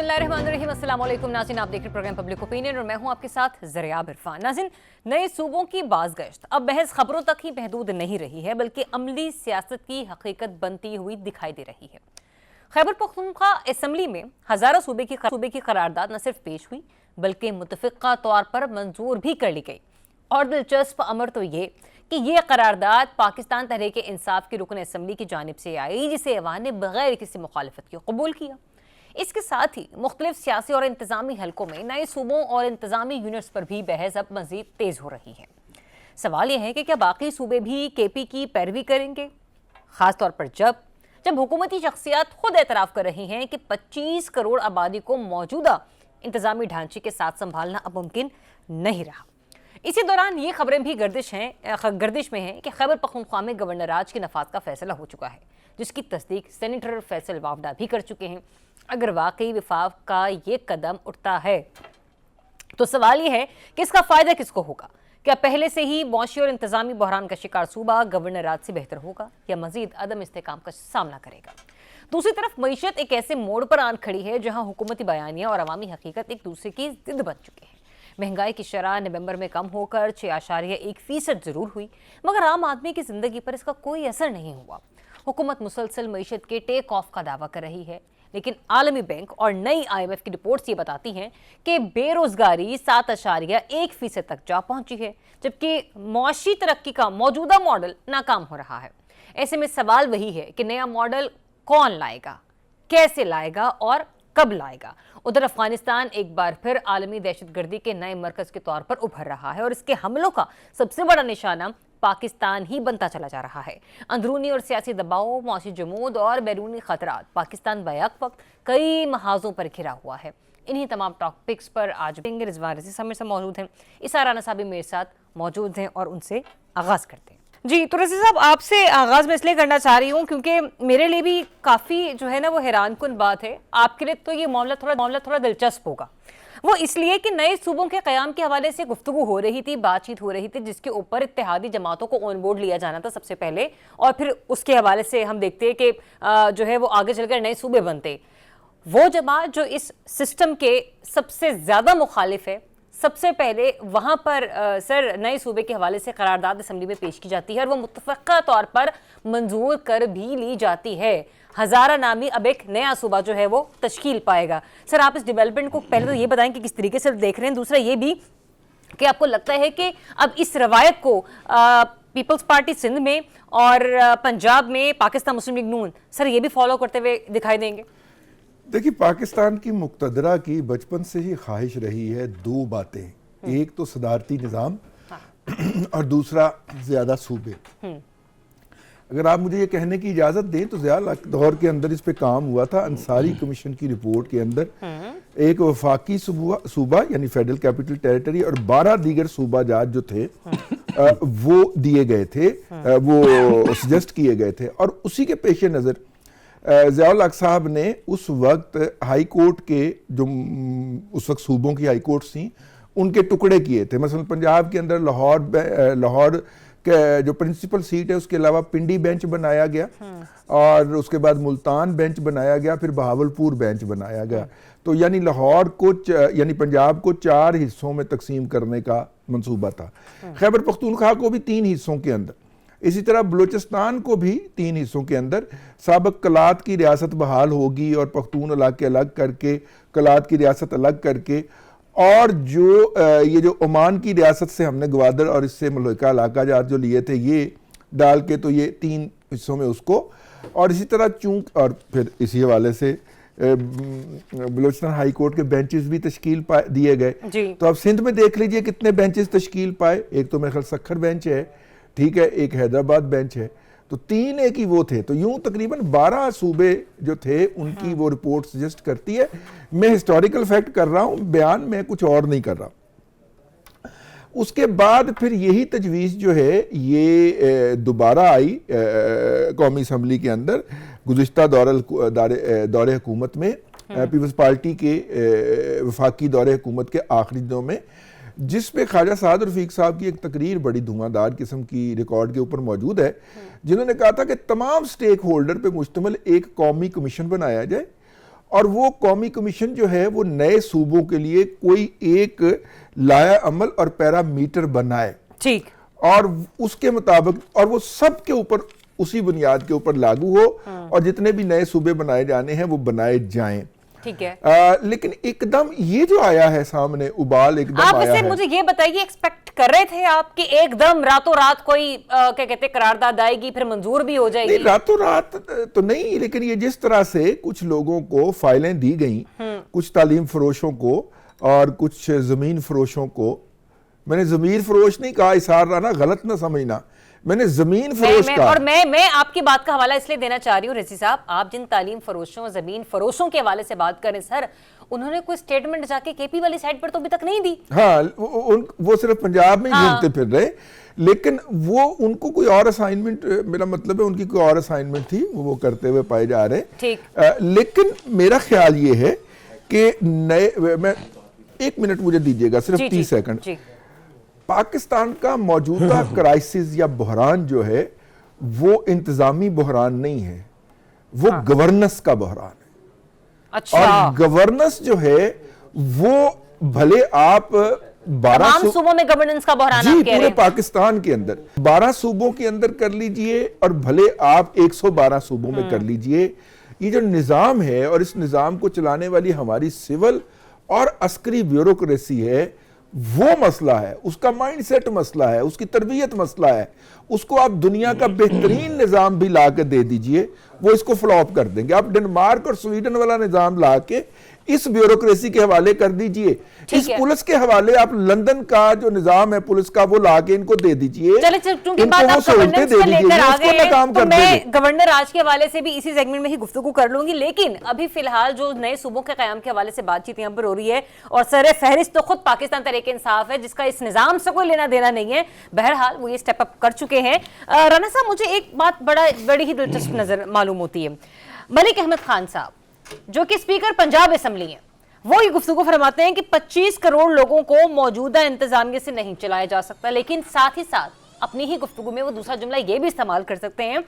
बिस्मिल्लाहिर्रहमानिर्रहीम। अस्सलाम वालेकुम नाज़रीन, आप देख रहे प्रोग्राम पब्लिक ओपिनियन और मैं हूं आपके साथ ज़रियाब इरफान। नाज़रीन, नए सूबों की बाज़गश्त अब महज खबरों तक ही महदूद नहीं रही है, बल्कि अमली सियासत की हकीकत बनती हुई दिखाई दे रही है। खैबर पख्तूनख्वा असम्बली में हज़ारों सूबे की करारदाद न सिर्फ पेश हुई बल्कि मुतफ़िक़ा तौर पर मंजूर भी कर ली गई। और दिलचस्प अमर तो ये कि ये करारदाद पाकिस्तान तहरीक इंसाफ की रुकन असम्बली की जानिब से आई, जिसे ऐवान ने बगैर किसी मुखालफत के कबूल किया। इसके साथ ही मुख्तलिफ सियासी और इंतजामी हलकों में नए सूबों और इंतजामी यूनिट्स पर भी बहस अब मजीद तेज हो रही है। सवाल यह है कि क्या बाकी सूबे भी केपी की पैरवी करेंगे, खासतौर पर जब हुकूमती शख्सियात खुद एतराफ़ कर रही हैं कि 25 करोड़ आबादी को मौजूदा इंतजामी ढांचे के साथ संभालना अब मुमकिन नहीं रहा। इसी दौरान ये खबरें भी गर्दिश में हैं कि खैबर पख्तूनख्वा में गवर्नर राज के नफाज का फैसला हो चुका है, जिसकी तस्दीक सेनेटर फैसल वावडा भी कर चुके हैं। अगर वाकई विफाक का ये कदम उठता है तो सवाल ये है कि इसका फ़ायदा किसको होगा। क्या पहले से ही मौशी और इंतजामी बहरान का शिकार सूबा गवर्नर राज से बेहतर होगा या मजीद अदम इस्तेकाम का सामना करेगा। दूसरी तरफ मईशत एक ऐसे मोड़ पर आन खड़ी है जहां हुकूमती बयानिया और अवामी हकीकत एक दूसरे की जिद बन चुके हैं। महंगाई की शरह नवंबर में कम होकर 6.1% जरूर हुई, मगर आम आदमी की जिंदगी पर इसका कोई असर नहीं हुआ। हुकूमत मुसलसल मईशत के टेक ऑफ का दावा कर रही है, लेकिन आलमी बैंक और नई IMF की रिपोर्ट्स ये बताती हैं कि बेरोजगारी 7.1% तक जा पहुंची है, जबकि मौशी तरक्की का मौजूदा मॉडल नाकाम हो रहा है। ऐसे में सवाल वही है कि नया मॉडल कौन लाएगा, कैसे लाएगा और कब लाएगा। उधर अफगानिस्तान एक बार फिर आलमी दहशतगर्दी के नए मरकज के तौर पर उभर रहा है और इसके हमलों का सबसे बड़ा निशाना पाकिस्तान ही बनता चला जा रहा है। अंदरूनी और सियासी दबाव, मौसी जमूद और बैरूनी खतरात पाकिस्तान बैक वक्त कई महाजों पर घिरा हुआ है। इन्हीं तमाम टॉपिक्स पर आज रिजवान रज़ी साहब मेरे साथ मौजूद हैं, इसारा नसाबी मेरे साथ मौजूद हैं और उनसे आगाज़ करते हैं। जी, तो रज़ी साहब, आपसे आगाज़ मैं इसलिए करना चाह रही हूँ क्योंकि मेरे लिए भी काफ़ी जो है ना वो हैरानकुन बात है। आपके लिए तो ये मामला थोड़ा दिलचस्प होगा। वो इसलिए कि नए सूबों के क़याम के हवाले से गुफ्तगू हो रही थी, बातचीत हो रही थी, जिसके ऊपर इत्तेहादी जमातों को ऑन बोर्ड लिया जाना था सबसे पहले, और फिर उसके हवाले से हम देखते हैं कि जो है वो आगे चलकर नए सूबे बनते। वो जमात जो इस सिस्टम के सबसे ज़्यादा मुखालिफ है, सबसे पहले वहाँ पर सर नए सूबे के हवाले से करारदाद असम्बली में पेश की जाती है और वो मुतफ़क्का तौर पर मंजूर कर भी ली जाती है। हज़ारा नामी अब एक नया सूबा जो है वो तश्कील पाएगा। सर, आप इस डेवलपमेंट को पहले तो ये बताएं कि किस तरीके से देख रहे हैं, दूसरा ये भी कि आपको लगता है कि अब इस रवायत को पीपल्स पार्टी सिंध में और पंजाब में पाकिस्तान मुस्लिम लीग नून सर ये भी फॉलो करते हुए दिखाई देंगे। देखिए, पाकिस्तान की मुक़तदरा की बचपन से ही ख्वाहिश रही है दो बातें, एक तो सदारती निज़ाम और दूसरा ज़्यादा सूबे। अगर आप मुझे ये कहने की इजाज़त दें तो ज़िया दौर के अंदर इस पे काम हुआ था। अंसारी कमीशन की रिपोर्ट के अंदर एक वफाकी सूबा यानी फेडरल कैपिटल टेरिटरी और 12 दीगर सूबा जात जो थे वो दिए गए थे, वो सजेस्ट किए गए थे। और उसी के पेश नज़र ज़िया-उल हक साहब ने उस वक्त हाई कोर्ट के जो उस वक्त सूबों की हाई कोर्ट थी उनके टुकड़े किए थे। मसलन पंजाब के अंदर लाहौर के जो प्रिंसिपल सीट है उसके अलावा पिंडी बेंच बनाया गया और उसके बाद मुल्तान बेंच बनाया गया, फिर बहावलपुर बेंच बनाया गया। तो यानी लाहौर को यानी पंजाब को 4 हिस्सों में तकसीम करने का मंसूबा था। खैबर पख्तूनख्वा को भी 3 हिस्सों के अंदर, इसी तरह बलूचिस्तान को भी 3 हिस्सों के अंदर साबिक कलात की रियासत बहाल होगी और पख्तून इलाके अलग करके कलात की रियासत अलग करके, और जो ये जो ओमान की रियासत से हमने ग्वादर और इससे मलका इलाका जात जो लिए थे ये डाल के, तो ये 3 हिस्सों में उसको, और इसी तरह और फिर इसी हवाले से बलूचिस्तान हाई कोर्ट के बेंचेस भी तश्कील दिए गए। तो अब सिंध में देख लीजिए कितने बेंचेस तश्कील पाए। एक तो मेरे ख्याल सखर बेंच है, ठीक है, एक हैदराबाद बेंच है, तो 3 एक ही वो थे। तो यूं तकरीबन 12 सूबे जो थे उनकी वो रिपोर्ट सजेस्ट करती है। मैं हिस्टोरिकल फैक्ट कर रहा हूं, बयान में कुछ और नहीं कर रहा। उसके बाद फिर यही तजवीज़ जो है ये दोबारा आई कौमी असम्बली के अंदर गुज़िश्ता दौरे हुकूमत में, पीपल्स पार्टी के वफाकी दौरे हुकूमत के आखिरी दिनों में, जिस पे ख्वाजा साद रफीक साहब की एक तकरीर बड़ी धुआंधार किस्म की रिकॉर्ड के ऊपर मौजूद है, जिन्होंने कहा था कि तमाम स्टेक होल्डर पे मुश्तमिल एक कौमी कमीशन बनाया जाए और वो कौमी कमीशन जो है वो नए सूबों के लिए कोई एक लाया अमल और पैरामीटर बनाए, ठीक, और उसके मुताबिक, और वो सब के ऊपर उसी बुनियाद के ऊपर लागू हो, और जितने भी नए सूबे बनाए जाने हैं वो बनाए जाएं। ठीक है। लेकिन एकदम ये जो आया है सामने, उबाल एकदम आप आया इसे है। मुझे ये बताइए, एक्सपेक्ट कर रहे थे आप कि एकदम रातों रात कोई क्या कहते हैं करारदाद आएगी फिर मंजूर भी हो जाएगी? नहीं, रातों रात तो नहीं, लेकिन ये जिस तरह से कुछ लोगों को फाइलें दी गई, कुछ तालीम फरोशों को और कुछ जमीन फरोशों को, मैंने जमीर फरोश नहीं कहा, इसार राना गलत ना समझना, मैंने जमीन फरोश कहा। और मैं आपकी बात का हवाला इसलिए देना चाह रही हूँ रजी साहब, आप जिन तालीम फरोशों जमीन फरोशों के हवाले से बात करें सर, उन्होंने कोई स्टेटमेंट जाके केपी वाली साइड पर तो अभी तक नहीं दी। हाँ, वो सिर्फ पंजाब में ही घूमते फिर रहे, लेकिन वो उनको कोई और असाइनमेंट, मेरा मतलब है उनकी कोई और असाइनमेंट थी, वो करते हुए पाए जा रहे। ठीक। लेकिन मेरा ख्याल ये है कि नए, मैं 1 मिनट मुझे दीजिएगा, सिर्फ 30 सेकंड। पाकिस्तान का मौजूदा क्राइसिस या बहरान जो है वो इंतजामी बहरान नहीं है, वो गवर्नेंस का बहरान है। अच्छा। और गवर्नेंस जो है वो भले आप 12 सूबों में गवर्नेंस का बहरान जी, आप कह रहे पूरे हैं? पाकिस्तान के अंदर 12 सूबों के अंदर कर लीजिए, और भले आप 112 सूबों में कर लीजिए, ये जो निजाम है और इस निजाम को चलाने वाली हमारी सिविल और अस्करी ब्यूरोक्रेसी है, वो मसला है, उसका माइंडसेट मसला है, उसकी तरबियत मसला है। उसको आप दुनिया का बेहतरीन निजाम भी ला के दे दीजिए, वो इसको फ्लॉप कर देंगे। आप डेनमार्क और स्वीडन वाला निजाम ला के इस ब्यूरोक्रेसी के हवाले कर दीजिए, इस पुलिस के हवाले आप लंदन का जो निजाम है पुलिस का वो ला के इनको दे दीजिए, चूंकि बात आप गवर्नेंस पे लेकर आ गए हैं, तो मैं गवर्नर आज के हवाले से भी इसी सेगमेंट में ही गुफ्तगू कर लूंगी। लेकिन अभी फिलहाल जो नए सूबों के क़याम के हवाले से बातचीत यहाँ पर हो रही है, और सर फहरिस्त तो खुद पाकिस्तान तहरीक-ए-इंसाफ है जिसका इस निजाम से कोई लेना देना नहीं है। बहरहाल वो ये स्टेप अप कर चुके हैं। राना साहब, मुझे एक बात बड़ी ही दिलचस्प नजर मालूम होती है, मलिक अहमद खान साहब जो कि स्पीकर पंजाब असेंबली हैं, वो ये गुफ्तगू फरमाते हैं कि 25 करोड़ लोगों को मौजूदा इंतजामिया से नहीं चलाया जा सकता, लेकिन साथ ही साथ अपनी ही गुफ्तगू में वो दूसरा जुमला ये भी इस्तेमाल करते हैं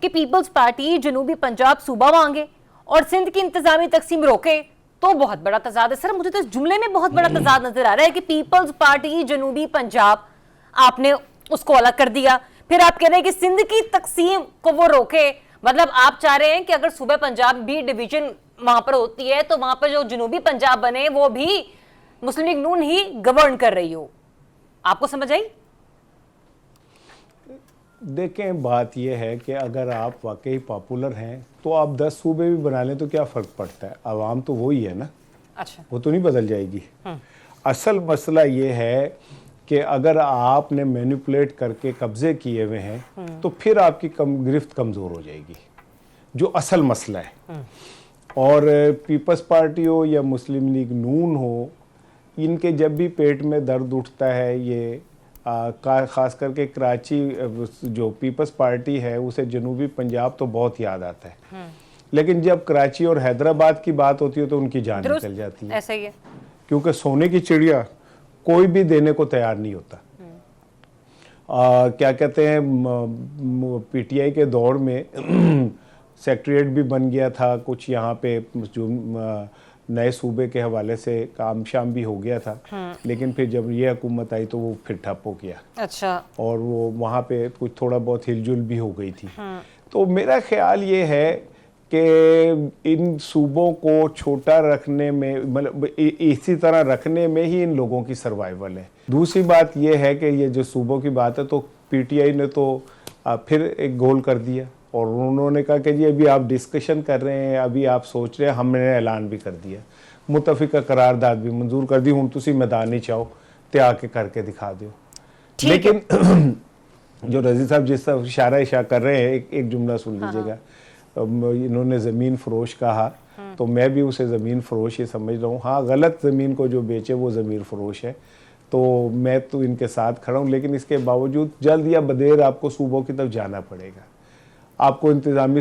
कि पीपल्स पार्टी जनूबी पंजाब सूबा मांगे और सिंध की इंतजामी तकसीम रोके तो बहुत बड़ा तजाद है। सर, मुझे तो इस जुमले में बहुत बड़ा तजाद नजर आ रहा है कि पीपल्स पार्टी जनूबी पंजाब, आपने उसको अलग कर दिया, फिर आप कह रहे हैं कि सिंध की तकसीम को वो रोके। मतलब आप चाह रहे हैं कि अगर सूबे पंजाब भी डिवीजन वहां पर होती है तो वहां पर जो जनूबी पंजाब बने वो भी मुस्लिम लीग नून ही गवर्न कर रही हो। आपको समझ आई? देखें, बात यह है कि अगर आप वाकई पॉपुलर हैं तो आप 10 सूबे भी बना लें तो क्या फ़र्क पड़ता है, आवाम तो वही है ना। अच्छा, वो तो नहीं बदल जाएगी। असल मसला ये है कि अगर आपने मैनिपुलेट करके कब्जे किए हुए हैं तो फिर आपकी गिरफ्त कमज़ोर हो जाएगी, जो असल मसला है। और पीपल्स पार्टी हो या मुस्लिम लीग नून हो, इनके जब भी पेट में दर्द उठता है, ये ख़ास करके कराची जो पीपल्स पार्टी है उसे जनूबी पंजाब तो बहुत याद आता है, लेकिन जब कराची और हैदराबाद की बात होती है तो उनकी जान निकल जाती है। ऐसा ही है, क्योंकि सोने की चिड़िया कोई भी देने को तैयार नहीं होता। क्या कहते हैं, पीटीआई के दौर में सेक्रेटरीट भी बन गया था, कुछ यहाँ पे जो नए सूबे के हवाले से काम शाम भी हो गया था, लेकिन फिर जब ये हुकूमत आई तो वो फिर ठप हो गया। अच्छा। और वो वहाँ पे कुछ थोड़ा बहुत हिलजुल भी हो गई थी। तो मेरा ख्याल ये है कि इन सूबों को छोटा रखने में, मतलब इसी तरह रखने में ही इन लोगों की सर्वाइवल है। दूसरी बात ये है कि ये जो सूबों की बात है तो पीटीआई ने तो फिर एक गोल कर दिया और उन्होंने कहा कि जी अभी आप डिस्कशन कर रहे हैं, अभी आप सोच रहे हैं, हमने ऐलान भी कर दिया, मुतफिका करारदाद भी मंजूर कर दी, हुण तुसी मैदान ही चाहो ते आके करके दिखा दो। लेकिन जो रजी साहब जिस तरह इशारा कर रहे हैं, एक जुमला सुन लीजिएगा। इन्होंने ज़मीन फरोश कहा तो मैं भी उसे ज़मीन फरोश ही समझ रहा हूँ। हाँ, गलत ज़मीन को जो बेचे वो ज़मीन फरोश है, तो मैं तो इनके साथ खड़ा हूँ। लेकिन इसके बावजूद जल्द या बदेर आपको सूबों की तरफ जाना पड़ेगा, आपको इंतज़ामी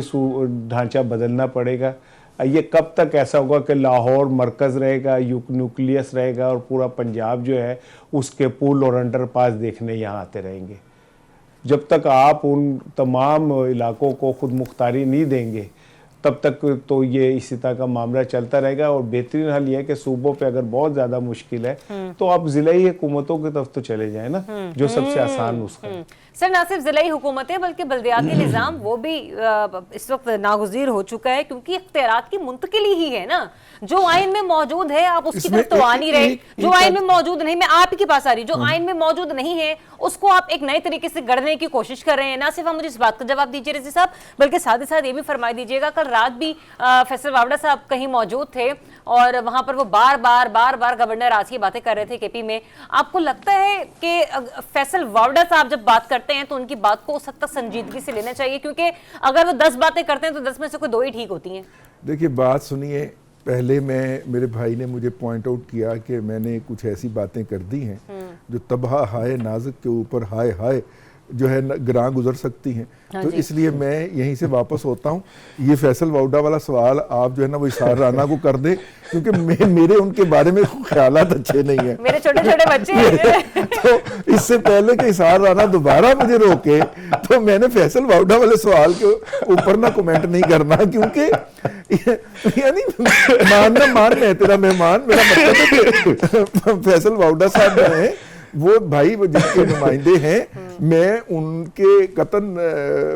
ढांचा बदलना पड़ेगा। ये कब तक ऐसा होगा कि लाहौर मरकज़ रहेगा, न्यूक्लियस रहेगा और पूरा पंजाब जो है उसके पुल और अंडरपास देखने यहाँ आते रहेंगे? जब तक आप उन तमाम इलाकों को खुद मुख्तारी नहीं देंगे तब तक तो ये इसी तरह का मामला चलता रहेगा। और बेहतरीन हल ये है कि सूबों पे अगर बहुत ज्यादा मुश्किल है तो आप जिलाई हुकूमतों की तरफ तो चले जाए ना, जो सबसे आसान नुस्खा है। सर, ना सिर्फ जिलाई हुकूमतें बल्कि बल्दियाती निज़ाम वो भी इस वक्त नागुज़ीर हो चुका है, क्योंकि इख्तियारात की मुंतकिली ही है ना। जो आइन में मौजूद है आप उसकी तरफ तो आ नहीं रहे, जो आइन में मौजूद नहीं, मैं आप ही के पास आ रही, जो आइन में मौजूद नहीं है उसको आप एक नए तरीके से गढ़ने की कोशिश कर रहे हैं। ना सिर्फ आप मुझे इस बात का जवाब दीजिए रज़ी साहब, बल्कि साथ ही साथ ये भी फरमाई दीजिएगा, कल रात भी फैसल वावड़ा साहब कहीं मौजूद थे और वहां पर वो बार बार गवर्नर राज की बातें कर रहे थे केपी में। आपको लगता है कि फैसल वावड़ा साहब जब बात करते हैं तो उनकी बात को उस हद तक संजीदगी से लेना चाहिए, क्योंकि अगर वो 10 बातें करते हैं तो 10 में से कोई 2 ही ठीक होती हैं? देखिए, बात सुनिए, पहले मेरे भाई ने मुझे पॉइंट आउट किया कि मैंने कुछ ऐसी बातें कर दी हैं जो तबाह हाय नाजुक के ऊपर हाय हाय जो है ग्रां गुजर सकती हैं। तो इसलिए मैं यहीं से वापस होता हूँ। ये फैसल वाउडा वाला सवाल आप जो है ना वो इसार राना को कर दे, क्योंकि मेरे उनके बारे में ख्यालात अच्छे नहीं है। मेरे छोटे छोटे बच्चे हैं। तो इससे पहले कि इसार राना दोबारा मुझे रोके तो मैंने फैसल वाउडा वाले सवाल के ऊपर ना कमेंट नहीं करना, क्योंकि यानी मान है तेरा मेहमान, मेरा मतलब फैसल वाउडा साहब है वो भाई, वो जिसके नुमाइंदे हैं, मैं उनके कतन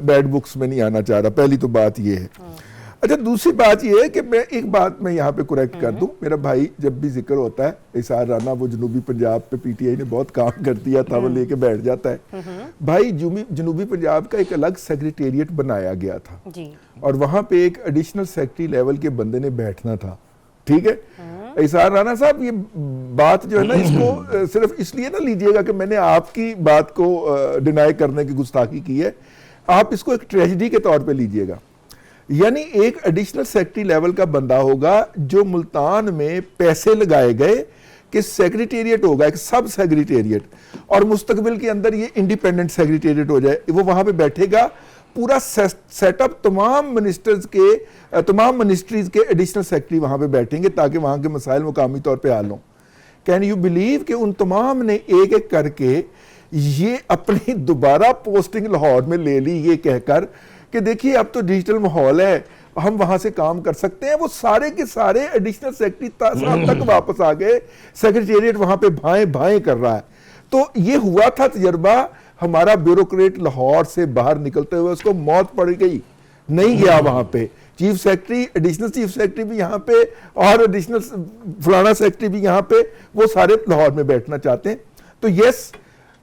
बैड बुक्स में नहीं आना चाह रहा। पहली तो बात ये है। अच्छा, दूसरी बात ये है कि मैं एक बात मैं यहाँ पे करेक्ट कर दूं। मेरा भाई जब भी जिक्र होता है इसार राना, वो जनूबी पंजाब पे पीटीआई ने बहुत काम कर दिया था, वो लेके बैठ जाता है। भाई जनूबी पंजाब का एक अलग सेक्रेटेरिएट बनाया गया था जी। और वहां पे एक एडिशनल सेक्रेटरी लेवल के बंदे ने बैठना था, ठीक है। इसार राना साहब, ये बात जो है ना, इसको सिर्फ इसलिए ना लीजिएगा कि मैंने आपकी बात को डिनाई करने की गुस्ताखी की है, आप इसको एक ट्रेजेडी के तौर पे लीजिएगा। यानी एक एडिशनल सेक्रेटरी लेवल का बंदा होगा जो मुल्तान में पैसे लगाए गए कि सेक्रेटेरिएट होगा, एक सब सेक्रेटेरिएट, और मुस्तकबिल के अंदर ये इंडिपेंडेंट सेक्रेटेरिएट हो जाए। वो वहां पे बैठेगा, पूरा सेटअप तमाम मिनिस्टर्स के, तमाम मिनिस्ट्रीज के एडिशनल सेक्रेटरी वहां पे बैठेंगे ताकि वहां के मसाइल मुकामी तौर पे हल हों। कैन यू बिलीव कि उन तमाम ने एक एक करके ये अपनी दोबारा पोस्टिंग लाहौर में ले ली, ये कहकर कि देखिए अब तो डिजिटल माहौल है, हम वहां से काम कर सकते हैं। वो सारे के सारे एडिशनल सेक्रेटरी साहब तक वापस आ गए, सेक्रेटेरिएट वहां पे भाएं भाएं कर रहा है। तो ये हुआ था तजर्बा। हमारा ब्यूरोक्रेट लाहौर से बाहर निकलते हुए उसको मौत पड़ गई, नहीं गया वहां पे। Chief secretary, additional chief secretary भी यहाँ पे और एडिशनल फलाना सेक्रेटरी भी यहाँ पे, वो सारे लाहौर में बैठना चाहते हैं। तो यस,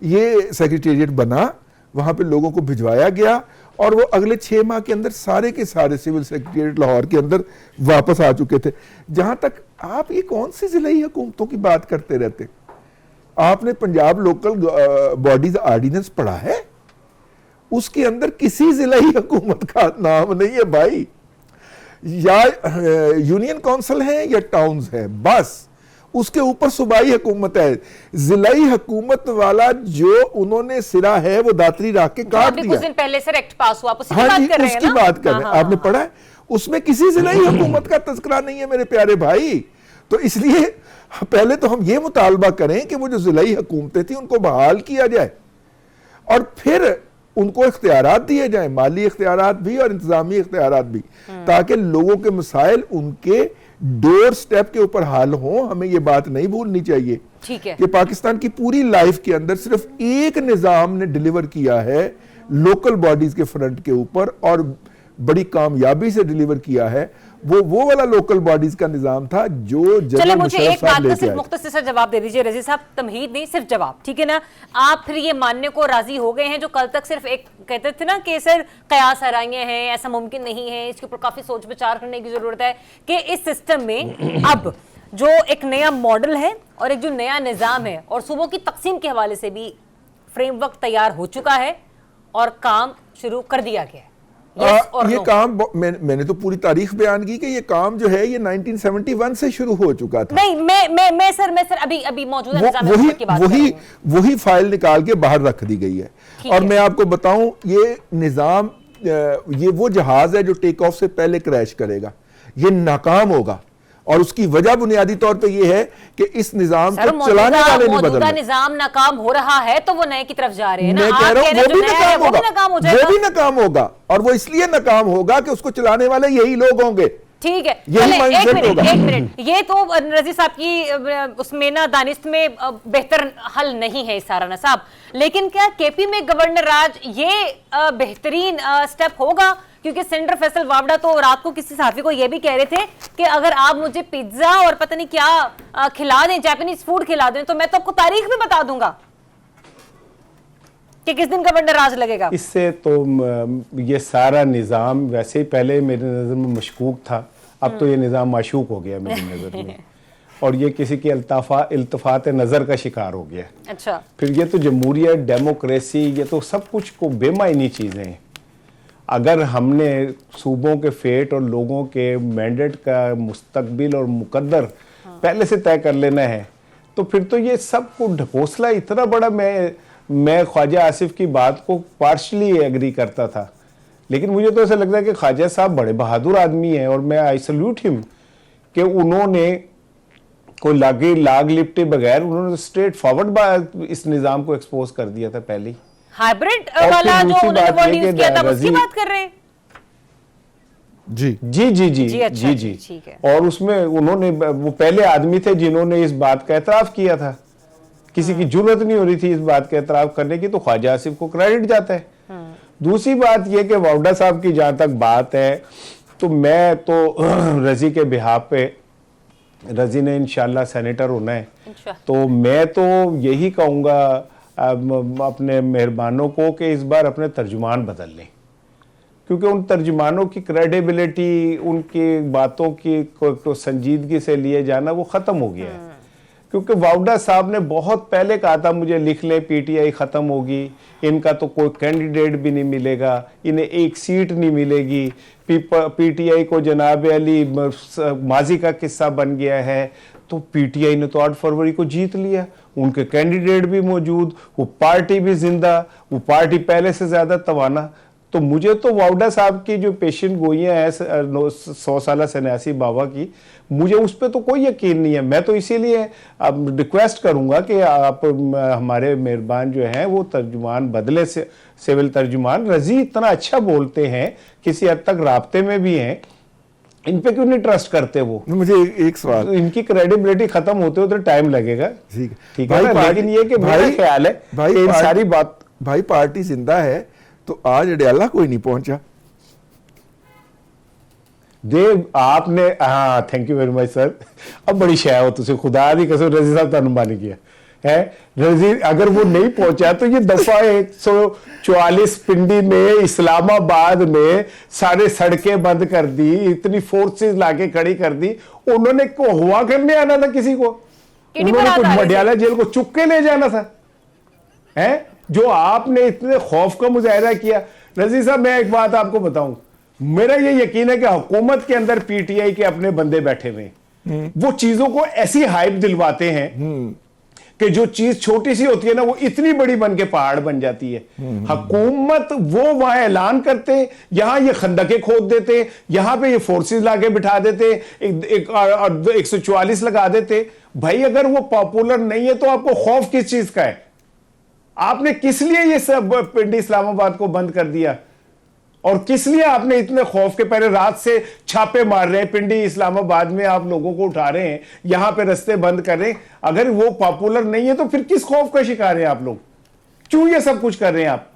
ये सेक्रेटेरिएट बना, वहां पे लोगों को भिजवाया गया और वो अगले 6 माह के अंदर सारे के सारे सिविल सेक्रेटेरिएट लाहौर के अंदर वापस आ चुके थे। जहां तक आप ये कौन सी जिलाई हुकूमतों की बात करते रहते, आपने पंजाब लोकल बॉडीज ऑर्डिनेंस पढ़ा है? उसके अंदर किसी जिलाई हुकूमत का नाम नहीं है भाई। या यूनियन काउंसिल है या टाउन्स है, बस उसके ऊपर सूबाई हुकूमत है। जिलाई हुकूमत वाला जो उन्होंने सिरा है वो दातरी रख के काट दिया। कुछ दिन पहले सर एक्ट पास हुआ, हाँ जी, उसकी बात कर रहे हैं। आपने पढ़ा है? उसमें किसी जिलाई हुकूमत का तज़किरा नहीं है मेरे प्यारे भाई। तो इसलिए पहले तो हम ये मुतालबा करें कि वो जो जिलाई हुकूमतें थी उनको बहाल किया जाए और फिर उनको इख्तियारात दिए जाए, माली इख्तियारात भी और इंतजामी इख्तियारात भी, ताकि लोगों के मसाइल उनके डोर स्टेप के ऊपर हल हो। हमें ये बात नहीं भूलनी चाहिए कि पाकिस्तान की पूरी लाइफ के अंदर सिर्फ एक निजाम ने डिलीवर किया है लोकल बॉडीज के फ्रंट के ऊपर, और बड़ी कामयाबी से डिलीवर किया है। वो वाला लोकल बॉडीज का निजाम था जो चले मुझे एक बात का सिर्फ मुख्तसर सा जवाब दे दीजिए रजी साहब, तमहीद नहीं सिर्फ जवाब, ठीक है ना। आप फिर ये मानने को राजी हो गए हैं जो कल तक सिर्फ एक कहते थे ना कि सर कयास हराइयां हैं, ऐसा मुमकिन नहीं है, इसके ऊपर काफी सोच विचार करने की जरूरत है, कि इस सिस्टम में अब जो एक नया मॉडल है और एक जो नया निजाम है और सूबों की तकसीम के हवाले से भी फ्रेमवर्क तैयार हो चुका है और काम शुरू कर दिया गया है? ये काम मैंने तो पूरी तारीख बयान की कि ये काम जो है ये 1971 से शुरू हो चुका था। नहीं, मैं सर अभी मौजूदा निजाम की बात कर रही हूं। वही फाइल निकाल के बाहर रख दी गई है। और मैं आपको बताऊं, ये निजाम, ये वो जहाज है जो टेक ऑफ से पहले क्रैश करेगा, ये नाकाम होगा और उसकी वजह बुनियादी तौर पे ये है कि इस निजाम सर, को चलाने वाले नहीं बदल मौजूदा रहे। निजाम नाकाम हो रहा है तो वो नए की तरफ जा रहे हैं ना। मैं आप कह रहा कह हूं रहे वो हैं भी जो नया है, नाकाम वो भी होगा, नाकाम हो वो जाएगा। भी नाकाम होगा, और वो इसलिए नाकाम होगा कि उसको चलाने वाले यही लोग होंगे। ठीक है, यही चले, एक mindset मिनट होगा। एक मिनट, ये तो रजी साहब की उसमें ना दानिश में बेहतर हल नहीं है इसारा ना साहब, लेकिन क्या केपी में गवर्नर राज ये बेहतरीन स्टेप होगा? क्योंकि सेनेटर फैसल वावड़ा तो रात को किसी सहाफी को ये भी कह रहे थे कि अगर आप मुझे पिज्जा और पता नहीं क्या खिला दें, जापानीज फूड खिला दें, तो मैं तो आपको तारीख भी बता दूंगा कि किस दिन गवर्नर राज लगेगा। इससे तो ये सारा निज़ाम वैसे ही पहले मेरी नज़र में मशकूक था, अब तो ये निज़ाम माशूक हो गया मेरी नज़र में, और ये किसी की इल्तफात नज़र का शिकार हो गया। अच्छा, फिर ये तो जमहूरियत, डेमोक्रेसी, ये तो सब कुछ को बेमायनी चीज़ें हैं। अगर हमने सूबों के फेट और लोगों के मैंडेट का मुस्तकबिल और मुकद्दर पहले से तय कर लेना है, तो फिर तो ये सब को ढकोसला इतना बड़ा। मैं ख्वाजा आसिफ की बात को पार्शली एग्री करता था, लेकिन मुझे तो ऐसा लगता है कि ख्वाजा साहब बड़े बहादुर आदमी हैं, और मैं आई सल्यूट हिम कि उन्होंने कोई लाग लिपटे बगैर उन्होंने स्ट्रेट फॉरवर्ड इस निज़ाम को एक्सपोज कर दिया था पहले ही। हाइब्रिड और वाला फिर जो दूसरी उन्होंने बात वर्ड ये यूज कि किया था, उसकी रजी- बात कर रहे हैं? जी जी जी जी जी, अच्छा, जी जी, जी ठीक है। और उसमें उन्होंने, वो पहले आदमी थे जिन्होंने इस बात का एतराफ किया था। किसी की जुर्रत नहीं हो रही थी इस बात का एतराफ करने की, तो ख्वाजा आसिफ को क्रेडिट जाता है। दूसरी बात यह कि वावड़ा साहब की जहां तक बात है, तो मैं तो रजी के बिहाफ पे, रजी ने इंशाल्लाह सेनेटर होना है, तो मैं तो यही कहूँगा अपने मेहरबानों को कि इस बार अपने तर्जुमान बदल लें, क्योंकि उन तर्जुमानों की क्रेडिबिलिटी, उनकी बातों की को संजीदगी से लिए जाना वो ख़त्म हो गया है। क्योंकि वावड़ा साहब ने बहुत पहले कहा था मुझे लिख लें, पीटीआई ख़त्म होगी, इनका तो कोई कैंडिडेट भी नहीं मिलेगा, इन्हें एक सीट नहीं मिलेगी, पीटीआई को जनाब अली माजी का किस्सा बन गया है। तो पीटीआई ने तो 8 फरवरी को जीत लिया, उनके कैंडिडेट भी मौजूद, वो पार्टी भी जिंदा, वो पार्टी पहले से ज़्यादा तवाना। तो मुझे तो वावड़ा साहब की जो पेशेंट गोइयाँ हैं 100 साल सन्यासी बाबा की, मुझे उस पर तो कोई यकीन नहीं है। मैं तो इसीलिए अब रिक्वेस्ट करूंगा कि आप हमारे मेहरबान जो हैं वो तर्जुमान बदले से, सिविल तर्जुमान। रजी इतना अच्छा बोलते हैं, किसी हद तक राब्ते में भी हैं, इन पे क्यों नहीं ट्रस्ट करते वो? मुझे एक सवाल, इनकी क्रेडिबिलिटी खत्म होते होते टाइम लगेगा, ठीक ठीक है ना? लेकिन ये कि मेरा ख्याल है कि इन सारी बात, भाई पार्टी जिंदा है, तो आज अडयाला कोई नहीं पहुंचा। देव आपने, हाँ thank you very much sir, अब बड़ी शय हो तुझे, खुदा दी कसम रजी साहब तुहानू मान गया है। रजी अगर वो नहीं पहुंचा तो ये दफा 144 पिंडी में, इस्लामाबाद में सारे सड़कें बंद कर दी, इतनी फोर्सेस लाके खड़ी कर दी। उन्होंने को हुआ करने आना था किसी को, उन्होंने कुछ मडियाला जेल को चुप के ले जाना था, है जो आपने इतने खौफ का मुजाहरा किया। रजी साहब मैं एक बात आपको बताऊं, मेरा ये यकीन है कि हुकूमत के अंदर पीटीआई के अपने बंदे बैठे हुए, वो चीजों को ऐसी हाइप दिलवाते हैं कि जो चीज छोटी सी होती है ना, वो इतनी बड़ी बन के पहाड़ बन जाती है। हुकूमत वो वहां ऐलान करते, यहां ये खंदके खोद देते, यहां पे ये फोर्सेस लाके बिठा देते, 144 लगा देते। भाई अगर वो पॉपुलर नहीं है तो आपको खौफ किस चीज का है? आपने किस लिए ये सब पिंडी इस्लामाबाद को बंद कर दिया, और किस लिए आपने इतने खौफ के पहले रात से छापे मार रहे हैं, पिंडी इस्लामाबाद में आप लोगों को उठा रहे हैं, यहां पे रास्ते बंद कर रहे हैं? अगर वो पॉपुलर नहीं है तो फिर किस खौफ का शिकार हैं आप लोग? क्यों ये सब कुछ कर रहे हैं आप?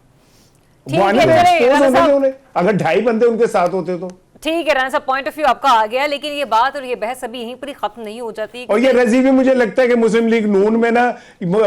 अगर 2.5 बंदे उनके साथ होते तो ठीक है। राना साहब पॉइंट ऑफ व्यू आपका आ गया, लेकिन ये बात और ये बहस अभी यहीं पर ही खत्म नहीं हो जाती। और ये रजी भी मुझे लगता है कि मुस्लिम लीग नून में ना,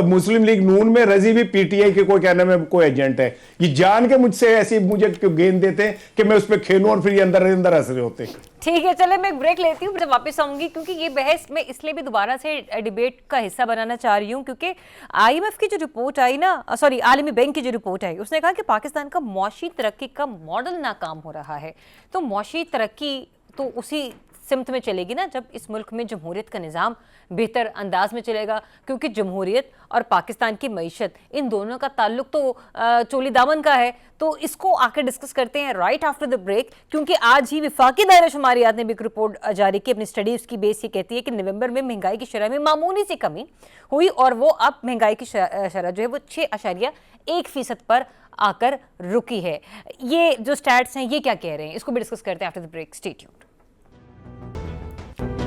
मुस्लिम लीग नून में रजी भी पीटीआई के कोई कहने में कोई एजेंट है। ये जान के मुझसे ऐसी मुझे गेंद देते हैं कि मैं उस पर खेलूं और फिर ये अंदर अंदर हंस रहे होते। ठीक है, चले मैं एक ब्रेक लेती हूँ, जब वापस आऊंगी, क्योंकि ये बहस मैं इसलिए भी दोबारा से डिबेट का हिस्सा बनाना चाह रही हूँ, क्योंकि आईएमएफ की जो रिपोर्ट आई ना, सॉरी आलमी बैंक की जो रिपोर्ट आई, उसने कहा कि पाकिस्तान का मौशी तरक्की का मॉडल नाकाम हो रहा है। तो मौशी तरक्की तो उसी सिमत में चलेगी ना, जब इस मुल्क में जमहूरियत का निज़ाम बेहतर अंदाज में चलेगा, क्योंकि जमहूरियत और पाकिस्तान की मईशत इन दोनों का ताल्लुक तो चोली दामन का है। तो इसको आकर डिस्कस करते हैं राइट आफ्टर द ब्रेक, क्योंकि आज ही विफाकी दायरा शुमारियात ने भी एक रिपोर्ट जारी की अपनी स्टडी। उसकी बेस ये कहती है कि नवंबर में महंगाई की शरह में मामूली सी कमी हुई और वो अब महंगाई की शरह जो है वो 6.1% पर आकर रुकी है। ये जो स्टैट्स हैं ये क्या कह रहे हैं, इसको भी डिस्कस करते हैं after the break. Stay tuned.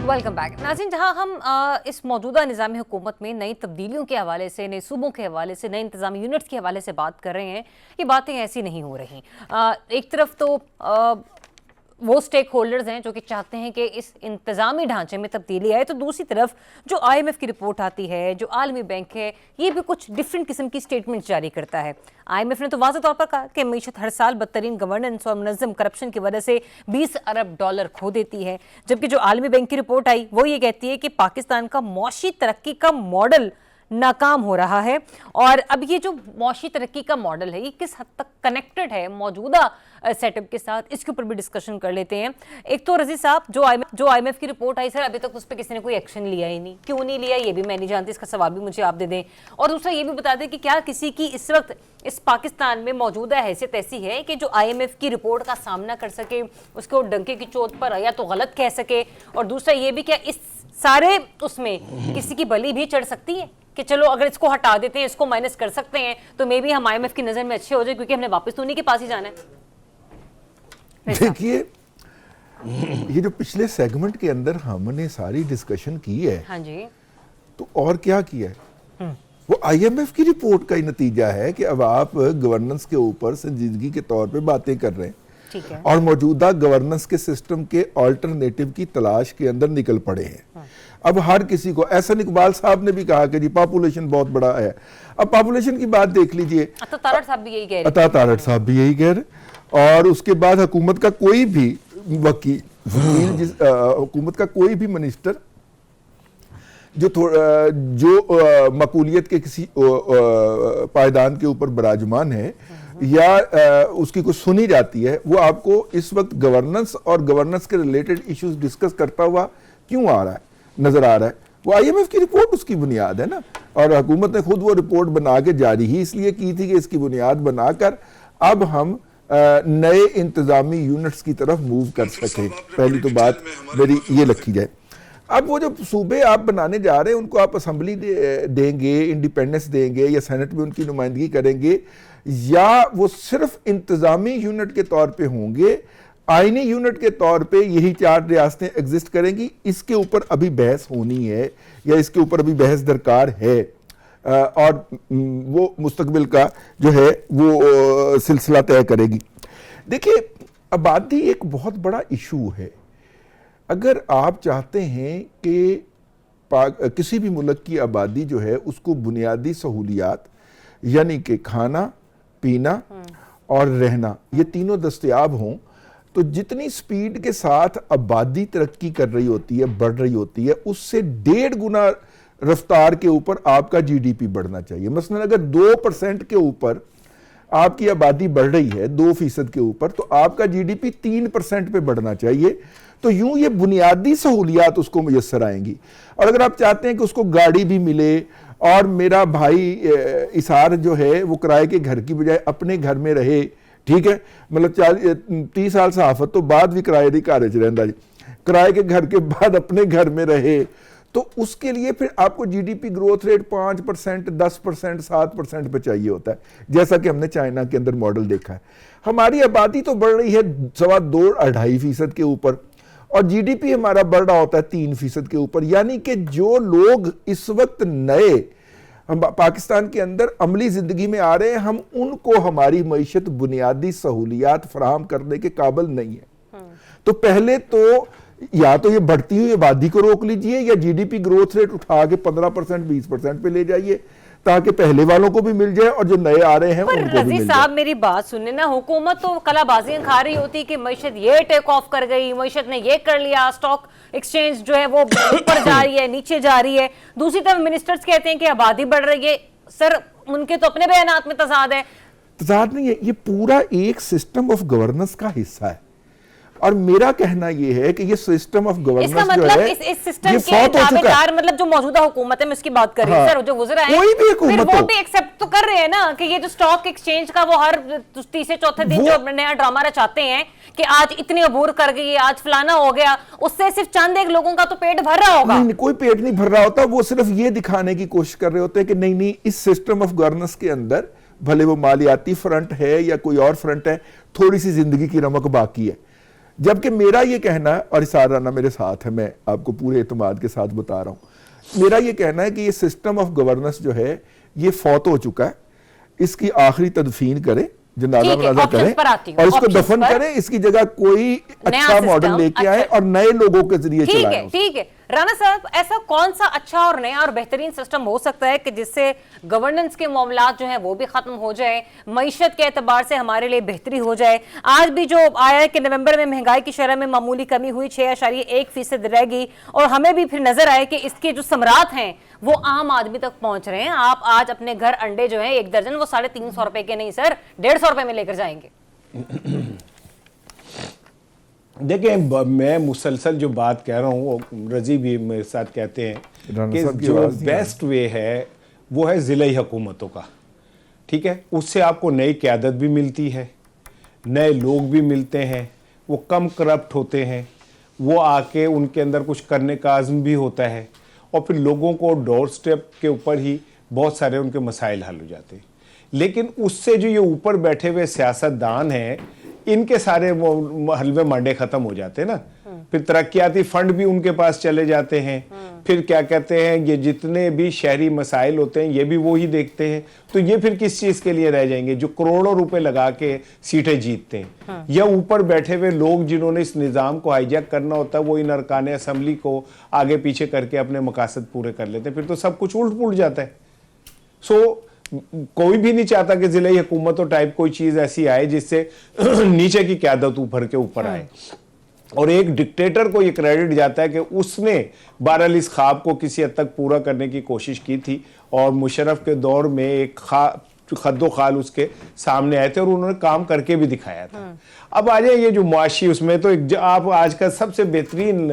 Welcome back नाज़रीन, जहां हम इस मौजूदा निज़ामी हुकूमत में नई तब्दीलियों के हवाले से, नए सूबों के हवाले से, नए इंतजामी यूनिट्स के हवाले से बात कर रहे हैं, ये बातें ऐसी नहीं हो रही। एक तरफ तो वो स्टेक होल्डर्स हैं जो कि चाहते हैं कि इस इंतज़ामी ढांचे में तब्दीली आए, तो दूसरी तरफ जो IMF की रिपोर्ट आती है, जो आलमी बैंक है, ये भी कुछ डिफरेंट किस्म की स्टेटमेंट जारी करता है। IMF ने तो वाज़ेह तौर पर कहा कि मईशत हर साल बदतरीन गवर्नेंस और मुनज़्ज़म करप्शन की वजह से $20 अरब खो देती है, जबकि जो आलमी बैंक की रिपोर्ट आई वो ये कहती है कि पाकिस्तान का मौशी तरक्की का मॉडल नाकाम हो रहा है। और अब ये जो मौशी तरक्की का मॉडल है ये किस हद तक कनेक्टेड है मौजूदा सेटअप के साथ, इसके ऊपर भी डिस्कशन कर लेते हैं। एक तो रज़ी साहब, जो IMF की रिपोर्ट आई सर, अभी तक उस पर किसी ने कोई एक्शन लिया ही नहीं, क्यों नहीं लिया ये भी मैं नहीं जानती, इसका सवाल भी मुझे आप दे दें। और दूसरा ये भी बता दें कि क्या किसी की इस वक्त इस पाकिस्तान में मौजूदा हैसियत ऐसी है कि जो IMF की रिपोर्ट का सामना कर सके, उसको डंके की चोट पर या तो गलत कह सके, और दूसरा ये भी क्या इस सारे उसमें किसी की बलि भी चढ़ सकती है कि चलो अगर इसको हटा देते हैं, इसको माइनस कर सकते हैं, तो मे बी हम IMF की नज़र में अच्छे हो जाए, क्योंकि हमने वापस तो उन्हीं के पास ही जाना है। देखिए, ये जो पिछले सेगमेंट के अंदर हमने सारी डिस्कशन की है, हाँ जी, तो और क्या किया है, वो IMF की रिपोर्ट का ही नतीजा है कि अब आप गवर्नेंस के ऊपर संजीदगी के तौर पे बातें कर रहे हैं, ठीक है, और मौजूदा गवर्नेंस के सिस्टम के अल्टरनेटिव की तलाश के अंदर निकल पड़े हैं। अब हर किसी को, एहसन इकबाल साहब ने भी कहा कि जी पॉपुलेशन बहुत बड़ा है। अब पॉपुलेशन की बात देख लीजिए, अता तारड़ साहब भी यही कह रहे हैं। अता तारड़ साहब भी यही कह रहे, और उसके बाद हुकूमत का कोई भी वकील, हुकूमत का कोई भी मिनिस्टर जो मकबूलियत के किसी पायदान के ऊपर बराजमान है या उसकी कुछ सुनी जाती है, वो आपको इस वक्त गवर्नेंस और गवर्नेंस के रिलेटेड इश्यूज डिस्कस करता हुआ क्यों आ रहा है, नजर आ रहा है। वो IMF की रिपोर्ट उसकी बुनियाद है ना, और हुकूमत ने खुद वो रिपोर्ट बना के जारी ही इसलिए की थी कि इसकी बुनियाद बनाकर अब हम नए इंतजामी यूनिट्स की तरफ मूव कर सके। पहली तो बात मेरी ये रखी जाए। अब वो जो सूबे आप बनाने जा रहे हैं उनको आप असम्बली देंगे, इंडिपेंडेंस देंगे, या सेनेट में उनकी नुमाइंदगी करेंगे, या वो सिर्फ इंतजामी यूनिट के तौर पे होंगे, आईनी यूनिट के तौर पे यही 4 रियासतें एग्जिस्ट करेंगी, इसके ऊपर अभी बहस होनी है, या इसके ऊपर अभी बहस दरकार है, और वो मुस्तकबिल का जो है वो सिलसिला तय करेगी। देखिए, आबादी एक बहुत बड़ा इशू है। अगर आप चाहते हैं कि किसी भी मुल्क की आबादी जो है उसको बुनियादी सहूलियात यानी कि खाना, पीना और रहना, ये तीनों दस्तयाब हों, तो जितनी स्पीड के साथ आबादी तरक्की कर रही होती है, बढ़ रही होती है, उससे 1.5 गुना रफ्तार के ऊपर आपका GDP बढ़ना चाहिए। मसलन अगर 2% के ऊपर आपकी आबादी बढ़ रही है, 2% के ऊपर, तो आपका GDP 3% पे बढ़ना चाहिए। तो यूं ये बुनियादी सहूलियात उसको मुयस्सर आएंगी। और अगर आप चाहते हैं कि उसको गाड़ी भी मिले, और मेरा भाई इसार जो है वो किराए के घर की बजाय अपने घर में रहे, ठीक है, मतलब 30 साल सहाफत तो बाद भी किराए दी घर च रहिंदा जी, किराए के घर के बाद अपने घर में रहे, तो उसके लिए फिर आपको GDP ग्रोथ रेट 5%, 10%, 7% पे चाहिए होता है, जैसा कि हमने चाइना के अंदर मॉडल देखा है। हमारी आबादी तो बढ़ रही है 2.25% के ऊपर, और GDP हमारा बढ़ रहा होता है 3% के ऊपर। यानी कि जो लोग इस वक्त नए हम पाकिस्तान के अंदर अमली जिंदगी में आ रहे हैं, हम उनको हमारी मईशत बुनियादी सहूलियात फराहम करने के काबिल नहीं है। तो पहले तो या तो ये बढ़ती हुई आबादी को रोक लीजिए, या GDP ग्रोथ रेट उठा के 15%, 20% पे ले जाइए, ताकि पहले वालों को भी मिल जाए और जो नए आ रहे हैं उनको भी मिल जाए। साहब मेरी बात सुनने ना, हुकूमत तो कलाबाजियां खा रही होती कि मईशत ये टेक ऑफ कर गई, मईशत ने ये कर लिया, स्टॉक एक्सचेंज जो है वो ऊपर जा रही है, नीचे जा रही है। दूसरी तरफ मिनिस्टर्स कहते हैं कि आबादी बढ़ रही है। सर, उनके तो अपने बयानात में तजाद है। तजाद नहीं है, ये पूरा एक सिस्टम ऑफ गवर्नेंस का हिस्सा है। और मेरा कहना ये है कि ये सिस्टम ऑफ गवर्नेंस इसका जो मतलब है इस सिस्टम ये के फौत हो चुका है। दावेदार मतलब जो मौजूदा हुकूमत है, मैं उसकी बात कर रही हूँ हाँ। सर, जो गुजरा है कोई भी फिर हुकूमत वो हो। भी एक्सेप्ट तो कर रहे हैं ना कि ये जो स्टॉक एक्सचेंज का वो हर तीसरे चौथे दिन जो नया ड्रामा रचाते हैं कि आज इतनी अबूर कर गई, आज फलाना हो गया, उससे सिर्फ चंद एक लोगों का तो पेट भर रहा होगा। नहीं, कोई पेट नहीं भर रहा होता, वो सिर्फ ये दिखाने की कोशिश कर रहे होते हैं कि नहीं नहीं, इस सिस्टम ऑफ गवर्नेंस के अंदर भले वो मालियाती फ्रंट है या कोई और फ्रंट है, थोड़ी सी जिंदगी की रमक बाकी है। जबकि मेरा ये कहना है, और इसार राना मेरे साथ है, मैं आपको पूरे एतमाद के साथ बता रहा हूं, मेरा ये कहना है कि ये सिस्टम ऑफ गवर्नेंस जो है ये फौत हो चुका है, इसकी आखिरी तदफीन करें, जनाजा मनाजा करें और इसको दफन करें, इसकी जगह कोई अच्छा मॉडल लेके आए और नए लोगों के जरिए चलाएं। ठीक है राणा साहब, ऐसा कौन सा अच्छा और नया और बेहतरीन सिस्टम हो सकता है कि जिससे गवर्नेंस के मामलात जो हैं वो भी खत्म हो जाए, मईशत के एतबार से हमारे लिए बेहतरी हो जाए। आज भी जो आया है कि नवंबर में महंगाई की शरह में मामूली कमी हुई, 6.1% रहेगी, और हमें भी फिर नजर आए कि इसके जो समरात हैं वो आम आदमी तक पहुंच रहे हैं। आप आज अपने घर अंडे जो है 1 दर्जन वो 350 रुपए के नहीं सर 150 रुपए में लेकर जाएंगे। देखिए, मैं मुसलसल जो बात कह रहा हूँ, रजी भी मेरे साथ कहते हैं कि जो बेस्ट वे है वो है ज़िले हुकूमतों का। ठीक है, उससे आपको नई क़यादत भी मिलती है, नए लोग भी मिलते हैं, वो कम करप्ट होते हैं, वो आके उनके अंदर कुछ करने का आज़म भी होता है, और फिर लोगों को डोर स्टेप के ऊपर ही बहुत सारे उनके मसाइल हल हो जाते हैं। लेकिन उससे जो ये ऊपर बैठे हुए सियासतदान हैं, इनके सारे वो हलवे मांडे खत्म हो जाते हैं ना, फिर तरक्याती फंड भी उनके पास चले जाते हैं, फिर क्या कहते हैं, ये जितने भी शहरी मसाइल होते हैं ये भी वो ही देखते हैं, तो ये फिर किस चीज़ के लिए रह जाएंगे जो करोड़ों रुपए लगा के सीटें जीतते हैं। या ऊपर बैठे हुए लोग जिन्होंने इस निज़ाम को हाईजैक करना होता है, वो इन अरकान असम्बली को आगे पीछे करके अपने मकासद पूरे कर लेते हैं, फिर तो सब कुछ उल्ट पुलट जाता है। सो कोई भी नहीं चाहता कि जिले हुकूमतों टाइप कोई चीज ऐसी आए जिससे नीचे की क़यादत ऊपर के ऊपर आए। और एक डिक्टेटर को ये क्रेडिट जाता है कि उसने बहरहाल इस ख्वाब को किसी हद तक पूरा करने की कोशिश की थी, और मुशर्रफ के दौर में एक खद्दो खाल उसके सामने आए थे और उन्होंने काम करके भी दिखाया था। अब आ जाए ये जो मुआशी, उसमें तो आप आज का सबसे बेहतरीन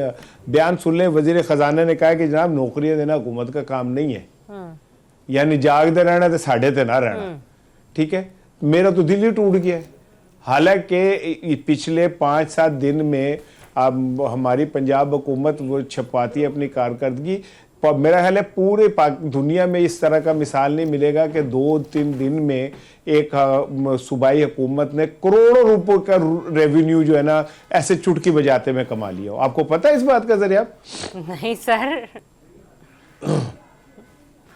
बयान सुन लें, वजीर खजाना ने कहा कि जनाब नौकरियां देना हुकूमत का काम नहीं है, यानी जागते रहना तो साढ़े ते ना रहना। ठीक है, मेरा तो दिल ही टूट गया है। हालांकि पिछले 5-7 दिन में अब हमारी पंजाब हुकूमत वो छपाती है अपनी कारकर्दगी, पर मेरा ख्याल है पूरे दुनिया में इस तरह का मिसाल नहीं मिलेगा कि 2-3 दिन में एक सूबाई हुकूमत ने करोड़ों रुपए का रेवेन्यू जो है ना ऐसे चुटकी बजाते में कमा लिया हो। आपको पता है इस बात का जरिया? नहीं सर,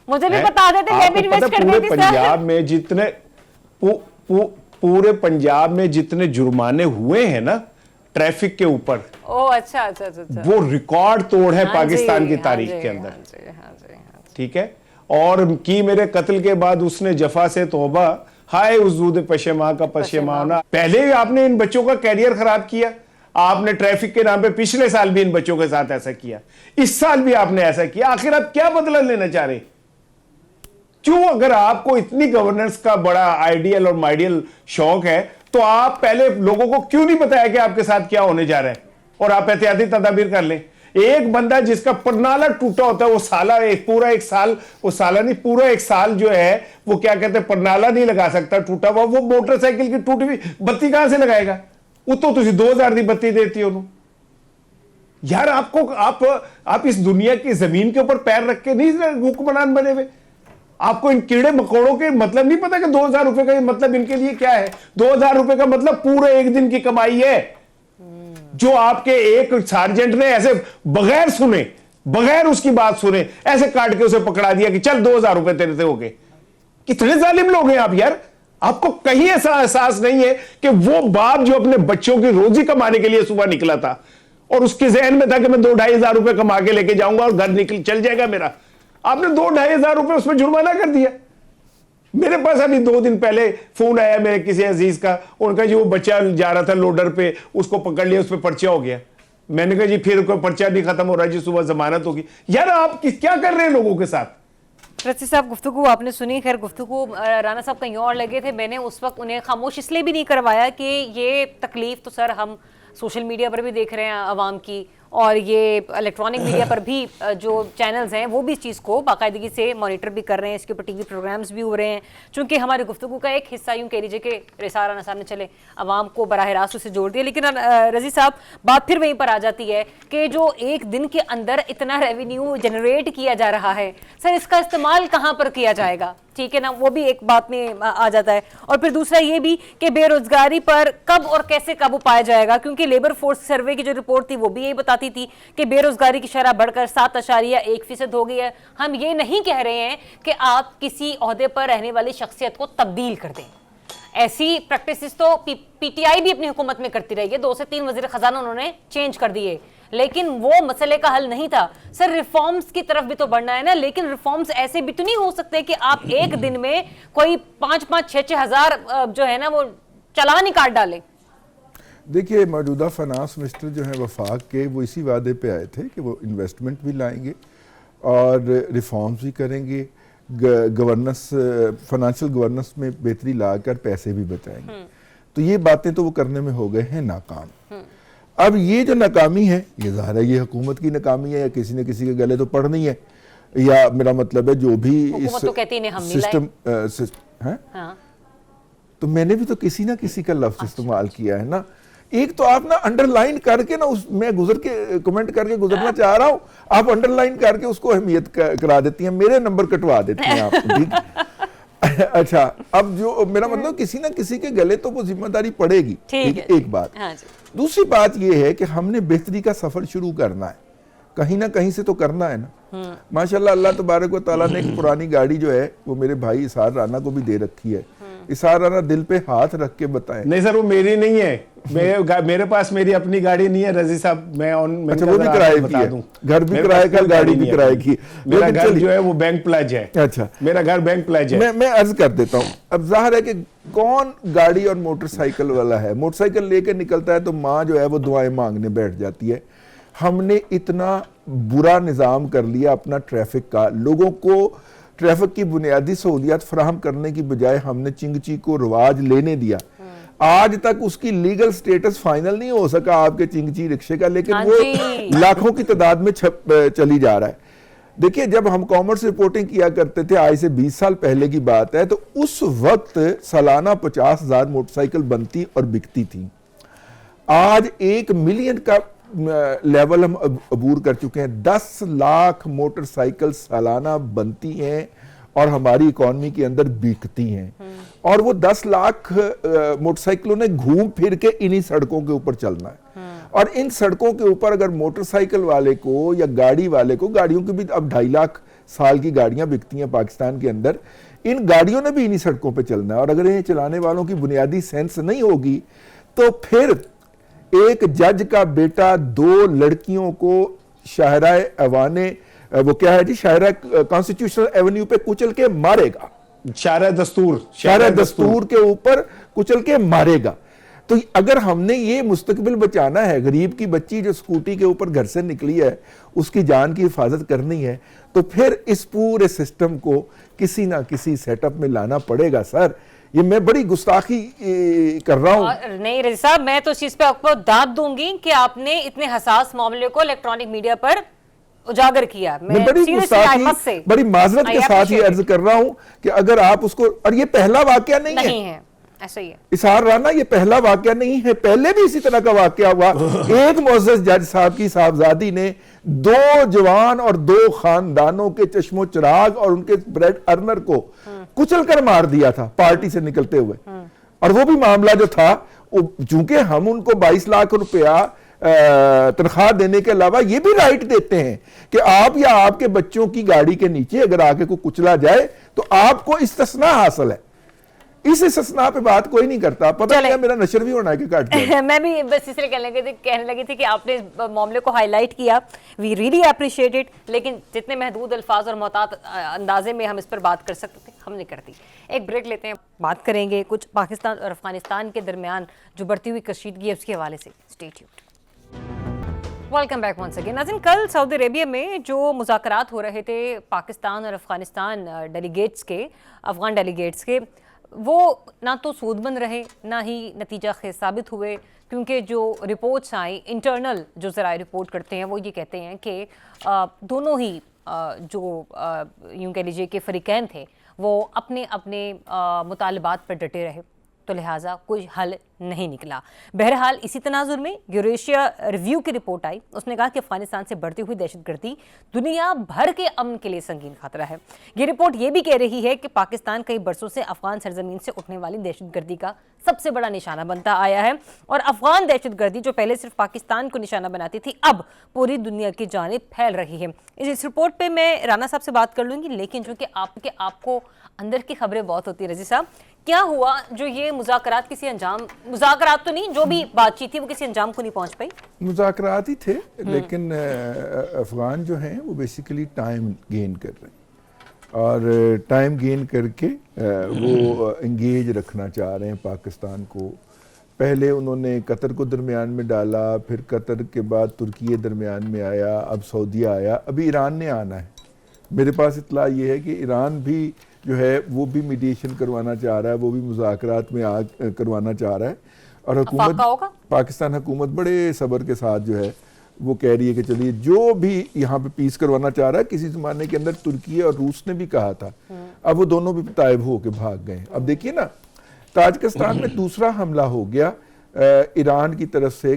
मुझे भी बता देते, मैं भी इन्वेस्ट कर देती। पंजाब में जितने पूरे पंजाब में जितने जुर्माने हुए हैं ना ट्रैफिक के ऊपर, अच्छा, वो रिकॉर्ड तोड़ है पाकिस्तान की तारीख के अंदर। ठीक है, और की मेरे कत्ल के बाद उसने जफा से तौबा, हाय उजूद पशेमा का पशेमाना। पहले ही आपने इन बच्चों का कैरियर खराब किया, आपने ट्रैफिक के नाम पे पिछले साल भी इन बच्चों के साथ ऐसा किया, इस साल भी आपने ऐसा किया। आखिर आप क्या बदला लेना चाह रहे? क्यों? अगर आपको इतनी गवर्नेंस का बड़ा आइडियल और माइडियल शौक है तो आप पहले लोगों को क्यों नहीं बताया कि आपके साथ क्या होने जा रहा है, और आप एहतियाती तदाबीर कर लें। एक बंदा जिसका परनाला टूटा होता है वो पूरा एक साल जो है वो क्या कहते हैं परनाला नहीं लगा सकता टूटा हुआ, वो मोटरसाइकिल की टूटी हुई बत्ती कहां से लगाएगा? वो तो तुझे 2000 की बत्ती देती हो यार। आपको आप इस दुनिया की जमीन के ऊपर पैर रख के नहीं हुक्मरान बने हुए। आपको इन कीड़े मकोड़ों के मतलब नहीं पता कि 2000 रुपए का मतलब इनके लिए क्या है। 2000 रुपए का मतलब पूरे एक दिन की कमाई है, जो आपके एक सार्जेंट ने ऐसे बगैर सुने, बगैर उसकी बात सुने ऐसे काट के उसे पकड़ा दिया कि चल 2000 रुपए तेरे से हो गए। कितने जालिम लोग हैं आप यार। आपको कहीं ऐसा एहसास नहीं है कि वो बाप जो अपने बच्चों की रोजी कमाने के लिए सुबह निकला था और उसके जहन में था कि मैं 2-2.5 हजार रुपए कमा के लेके जाऊंगा और घर चल जाएगा मेरा, आपने 2-2.5 हजार रुपए उसमें जुर्माना कर दिया। मेरे पास अभी 2 दिन पहले फोन आया मेरे किसी अजीज का, उनका जी वो बच्चा जा रहा था लोडर पे, उसको पकड़ लिया, उस पर पर्चा हो गया। मैंने कहा जी फिर कोई पर्चा नहीं खत्म हो रहा जी, सुबह जमानत होगी। यार आप क्या कर रहे हैं लोगों के साथ? रसी साहब गुफ्तगू आपने सुनी, खैर गुफ्तगू राणा साहब कहीं और लगे थे, मैंने उस वक्त उन्हें खामोश इसलिए भी नहीं करवाया कि ये तकलीफ तो सर हम सोशल मीडिया पर भी देख रहे हैं आवाम की, और ये इलेक्ट्रॉनिक मीडिया पर भी जो चैनल्स हैं वो भी इस चीज़ को बाकायदगी से मॉनिटर भी कर रहे हैं, इसके ऊपर टीवी प्रोग्राम्स भी हो रहे हैं। चूँकि हमारी गुफ्तगू का एक हिस्सा यूँ कह लीजिए कि रिसारा नसार ने चले आवाम को बराह रास्त उससे जोड़ दिया, लेकिन रजी साहब बात फिर वहीं पर आ जाती है कि जो एक दिन के अंदर इतना रेवेन्यू जनरेट किया जा रहा है, सर इसका इस्तेमाल कहाँ पर किया जाएगा? ठीक है ना, वो भी एक बात में आ जाता है। और फिर दूसरा ये भी कि बेरोजगारी पर कब और कैसे काबू पाया जाएगा, क्योंकि लेबर फोर्स सर्वे की जो रिपोर्ट थी वो भी यही बताती थी कि बेरोजगारी की शरह बढ़कर 7.1% हो गई है। हम ये नहीं कह रहे हैं कि आप किसी ओहदे पर रहने वाली शख्सियत को तब्दील कर दें, ऐसी प्रैक्टिसेस तो पीटीआई भी अपनी हुकूमत में करती रही है, 2 से 3 वज़ीर ख़जाना उन्होंने चेंज कर दिए, लेकिन वो मसले का हल नहीं था। सर रिफॉर्म्स की तरफ भी तो बढ़ना है ना, लेकिन रिफॉर्म्स ऐसे भी तो नहीं हो सकते कि आप एक दिन में कोई 5-5, 6-6 हज़ार जो है ना वो चालान ही काट डालें। देखिए, मौजूदा फाइनेंस मिनिस्टर जो है वफाक के, वो इसी वादे पे आए थे कि वो इन्वेस्टमेंट भी लाएंगे और रिफॉर्म्स भी करेंगे, गवर्नेंस, फाइनेंशियल गवर्नेंस में बेहतरी लाकर पैसे भी बचाएंगे। तो ये बातें तो वो करने में हो गए हैं नाकाम। अब ये जो नाकामी है, ये ज़ाहिर है ये हुकूमत की नाकामी है, या किसी न किसी के गले तो पड़नी है, या मेरा मतलब है जो भी इस तो कहती है हम सिस्टम है। हाँ। तो मैंने भी तो किसी ना किसी का लफ्ज इस्तेमाल किया है ना। एक तो आप ना अंडरलाइन करके ना, उस मैं गुजर के कमेंट करके गुजरना चाह रहा हूं, आप अंडरलाइन करके उसको अहमियत करा देती हैं, मेरे नंबर कटवा देती हैं आप, ठीक। अच्छा, अब जो मेरा मतलब किसी ना किसी के गले तो वो जिम्मेदारी पड़ेगी, ठीक है, एक बात। हाँ, दूसरी बात ये है कि हमने बेहतरी का सफर शुरू करना है, कहीं ना कहीं से तो करना है ना। माशाल्लाह अल्लाह तबारक व तआला ने एक पुरानी गाड़ी जो है वो मेरे भाई इसार राना को भी दे रखी है। इसार राना दिल पे हाथ रख के बताएं। नहीं सर, वो मेरी नहीं है, मेरे पास मेरी अपनी गाड़ी नहीं है रजी साहब। मैं अच्छा, वो भी किराए की है, घर भी किराए का, गाड़ी भी किराए की। मेरा घर जो है वो बैंक प्लेज है। अच्छा, मेरा घर बैंक प्लेज है। मैं अर्ज कर देता हूँ। अब जाहिर है कि कौन गाड़ी और मोटरसाइकिल वाला है, मोटरसाइकिल लेके निकलता है तो माँ जो है वो दुआएं मांगने बैठ जाती है। हमने इतना बुरा निज़ाम कर लिया अपना ट्रैफिक का, लोगों को ट्रैफिक की बुनियादी सहूलियात फराहम करने की बजाय हमने चिंगची को रवाज लेने दिया। आज तक उसकी लीगल स्टेटस फाइनल नहीं हो सका आपके चिंगची रिक्शे का, लेकिन वो लाखों की तादाद में चली जा रहा है। देखिए, जब हम कॉमर्स रिपोर्टिंग किया करते थे, आज से 20 साल पहले की बात है, तो उस वक्त सालाना 50,000 मोटरसाइकिल बनती और बिकती थी। आज 1 मिलियन का लेवल हम अबूर कर चुके हैं। 10 लाख मोटरसाइकिल सालाना बनती हैं और हमारी इकॉनमी के अंदर बिकती हैं, और वो 10 लाख मोटरसाइकिलों ने घूम फिर के इन्हीं सड़कों के ऊपर चलना है। और इन सड़कों के ऊपर अगर मोटरसाइकिल वाले को या गाड़ी वाले को, गाड़ियों की भी अब 2.5 लाख साल की गाड़ियां बिकती हैं पाकिस्तान के अंदर, इन गाड़ियों ने भी इन्हीं सड़कों पर चलना है। और अगर ये चलाने वालों की बुनियादी सेंस नहीं होगी तो फिर एक जज का बेटा 2 लड़कियों को शाहरा अवाने, वो क्या है जी, शाहरा कॉन्स्टिट्यूशनल एवेन्यू पे कुचल के मारेगा, शाहरा दस्तूर के ऊपर कुचल के मारेगा। तो अगर हमने ये मुस्तकबिल बचाना है, गरीब की बच्ची जो स्कूटी के ऊपर घर से निकली है उसकी जान की हिफाजत करनी है, तो फिर इस पूरे सिस्टम को किसी ना किसी सेटअप में लाना पड़ेगा। सर, ये मैं बड़ी गुस्ताखी कर रहा हूं। नहीं रजी साहब, मैं तो इस चीज पे आपको दाद दूंगी कि आपने इतने हसास मामले को इलेक्ट्रॉनिक मीडिया पर उजागर किया। मैं बड़ी माजरत के साथ ये अर्ज कर रहा हूं कि अगर आप उसको, और ये पहला वाकया नहीं है। ऐसा ही है इसार राना, ये पहला वाकया नहीं है, पहले भी इसी तरह का वाकया हुआ। एक मुअज़्ज़ज़ जज साहब की साहबजादी ने 2 जवान और 2 खानदानों के चश्मो चिराग और उनके ब्रेड अर्नर को कुचल कर मार दिया था पार्टी से निकलते हुए। और वो भी मामला जो था, चूंकि हम उनको 22 लाख रुपया तनख्वाह देने के अलावा ये भी राइट देते हैं कि आप या आपके बच्चों की गाड़ी के नीचे अगर आके को कुचला जाए तो आपको इस्तिस्ना हासिल है। इस इस्तिस्ना पे बात कोई नहीं करता। पता नहीं मेरा नशर भी होना है कि काट दिया। मैं भी बस इसलिए कहने लगी थी कि आपने इस मामले को हाईलाइट किया, वी रियली अप्रिशिएट इट, लेकिन जितने महदूद अल्फाज और मोहतात अंदाजे में हम इस पर बात कर सकते थे हम नहीं करती। एक ब्रेक लेते हैं, बात करेंगे कुछ पाकिस्तान और अफगानिस्तान के दरमियान जो बढ़ती हुई कशीदगी है उसके हवाले से। Stay tuned. Welcome back once again. नाज़रीन, कल सऊदी अरेबिया में जो मुज़ाकरात हो रहे थे पाकिस्तान और अफगानिस्तान डेलीगेट्स के, अफगान डेलीगेट्स के, वो ना तो सूदमंद रहे ना ही नतीजा खेज साबित हुए, क्योंकि जो रिपोर्ट्स आई, इंटरनल जो ज़राए रिपोर्ट करते हैं वो ये कहते हैं कि दोनों ही जो यूं कह लीजिए कि फ़रीक़ैन थे वो अपने अपने मुतालबात पर डटे रहे, तो लिहाजा कोई हल नहीं निकला। बहरहाल इसी तनाजुर में यूरेशिया रिव्यू की रिपोर्ट आई। उसने कहा कि अफगानिस्तान से बढ़ती हुई दहशतगर्दी दुनिया भर के अमन के लिए संगीन खतरा है। ये रिपोर्ट ये भी कह रही है कि पाकिस्तान कई बरसों से अफगान सरजमीन से उठने वाली दहशतगर्दी का सबसे बड़ा निशाना बनता आया है और अफगान दहशतगर्दी जो पहले सिर्फ पाकिस्तान को निशाना बनाती थी अब पूरी दुनिया की जानिब फैल रही है। इस रिपोर्ट पर मैं राना साहब से बात कर लूँगी, लेकिन चूँकि आपको अंदर की खबरें बहुत होती है, रजी साहब क्या हुआ जो ये मुज़ाकरात किसी अंजाम, मुज़ाकरात तो नहीं, जो भी बातचीत थी वो किसी अंजाम को नहीं पहुंच पाई? मुज़ाकरात ही थे, लेकिन अफगान जो हैं वो बेसिकली टाइम गेन कर रहे हैं और टाइम गेन करके वो इंगेज रखना चाह रहे हैं पाकिस्तान को। पहले उन्होंने कतर को दरमियान में डाला, फिर कतर के बाद तुर्की दरमियान में आया, अब सऊदीया आया, अभी ईरान ने आना है। मेरे पास इत्तला ये है कि ईरान भी जो है वो भी मीडिएशन करवाना चाह रहा है, वो भी मुज़ाकरात में करवाना चाह रहा है और हुकूमत, पाकिस्तान हुकूमत बड़े सब्र के साथ जो है वो कह रही है कि चलिए जो भी यहाँ पे पीस करवाना चाह रहा है। किसी ज़माने के अंदर तुर्की और रूस ने भी कहा था, अब वो दोनों भी तायब हो के भाग गए। अब देखिए ना, ताजिकिस्तान में दूसरा हमला हो गया ईरान की तरफ से,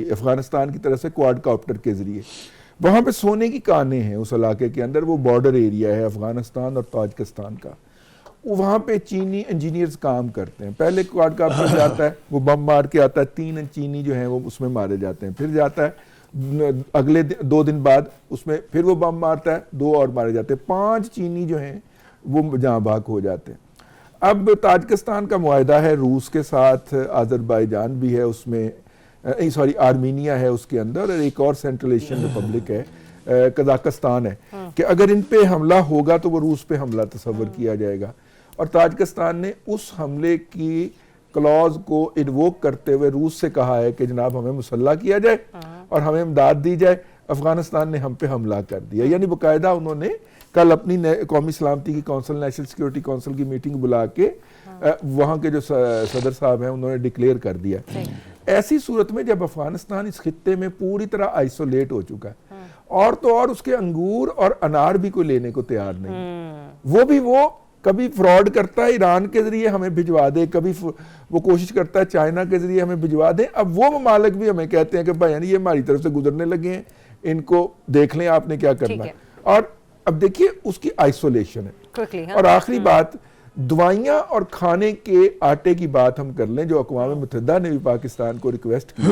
अफगानिस्तान की तरफ से क्वाडकॉप्टर के जरिए। वहाँ पे सोने की कानें हैं उस इलाके के अंदर, वो बॉर्डर एरिया है अफगानिस्तान और ताजिकिस्तान का। वहाँ पे चीनी इंजीनियर्स काम करते हैं। पहले क्वाडकॉप्टर जाता है, वो बम मार के आता है, 3 चीनी जो हैं वो उसमें मारे जाते हैं। फिर जाता है अगले 2 दिन बाद उसमें फिर वो बम मारता है, 2 और मारे जाते हैं। 5 चीनी जो हैं वो जहाँ भाग हो जाते हैं। अब ताजिकिस्तान का मुआहदा है रूस के साथ, अजरबैजान भी है उसमें, आर्मीनिया है उसके अंदर, और एक और सेंट्रल एशियन रिपब्लिक है, कजाकिस्तान है, कि अगर इन पे हमला होगा तो वो रूस पे हमला तस्वर किया जाएगा। और ताजिकिस्तान ने उस हमले की क्लॉज को इन्वोक करते हुए रूस से कहा है कि जनाब हमें मुसल्ला किया जाए और हमें इमदाद दी जाए। अफगानिस्तान ने हम पे हमला कर दिया, यानी बाकायदा उन्होंने कल अपनी कौमी सलामती की कौंसिल, नेशनल सिक्योरिटी काउंसिल की मीटिंग बुला के वहाँ के जो सदर साहब हैं उन्होंने डिक्लेयर कर दिया। ऐसी सूरत में जब अफगानिस्तान इस खित्ते में पूरी तरह आइसोलेट हो चुका है और तो और उसके अंगूर और अनार भी कोई लेने को तैयार नहीं, वो कभी फ्रॉड करता है ईरान के जरिए हमें भिजवा दे, कभी वो कोशिश करता है चाइना के जरिए हमें भिजवा दे। अब वो ममालिक भी हमें कहते हैं कि भाई ये हमारी तरफ से गुजरने लगे हैं, इनको देख लें आपने क्या करना है। और अब देखिए उसकी आइसोलेशन है। और आखिरी बात, दवाइयाँ और खाने के आटे की बात हम कर लें, जो अक़वाम मुत्तहिदा ने भी पाकिस्तान को रिक्वेस्ट की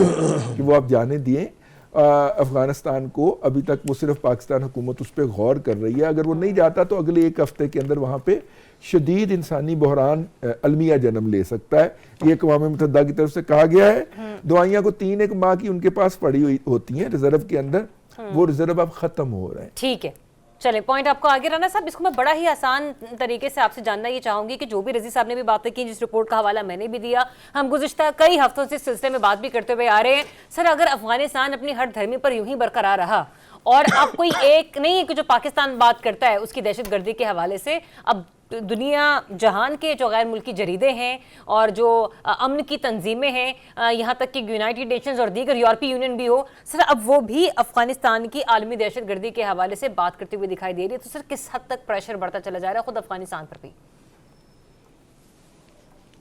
कि वो आप जाने दिए अफगानिस्तान को। अभी तक वो सिर्फ पाकिस्तान हुकूमत उस पर गौर कर रही है। अगर वो नहीं जाता तो अगले 1 हफ्ते के अंदर वहाँ पे शदीद इंसानी बहरान अलमिया जन्म ले सकता है। ये अक़वाम मुत्तहिदा की तरफ से कहा गया है। दवाइयाँ को 3-1 माह की उनके पास पड़ी हुई होती हैं रिजर्व के अंदर, वो रिजर्व अब खत्म हो रहा है। ठीक है, चले पॉइंट आपको आगे रहना साहब, इसको मैं बड़ा ही आसान तरीके से आपसे जानना ये चाहूंगी कि जो भी रजी साहब ने भी बातें की, जिस रिपोर्ट का हवाला मैंने भी दिया, हम गुज़िश्ता कई हफ्तों से इस सिलसिले में बात भी करते हुए आ रहे हैं। सर, अगर अफगानिस्तान अपनी हर धर्मी पर यूं ही बरकरार रहा और अब कोई एक नहीं है कि जो पाकिस्तान बात करता है उसकी दहशतगर्दी के हवाले से, अब दुनिया जहान के जो गैर मुल्की जरीदे हैं और जो अमन की तंजीमें हैं, यहाँ तक कि यूनाइटेड नेशंस और दीगर यूरोपीय यूनियन भी हो, सर अब वो भी अफगानिस्तान की आलमी दहशतगर्दी के हवाले से बात करते हुए दिखाई दे रही है। तो सर किस हद तक प्रेशर बढ़ता चला जा रहा है खुद अफगानिस्तान पर भी?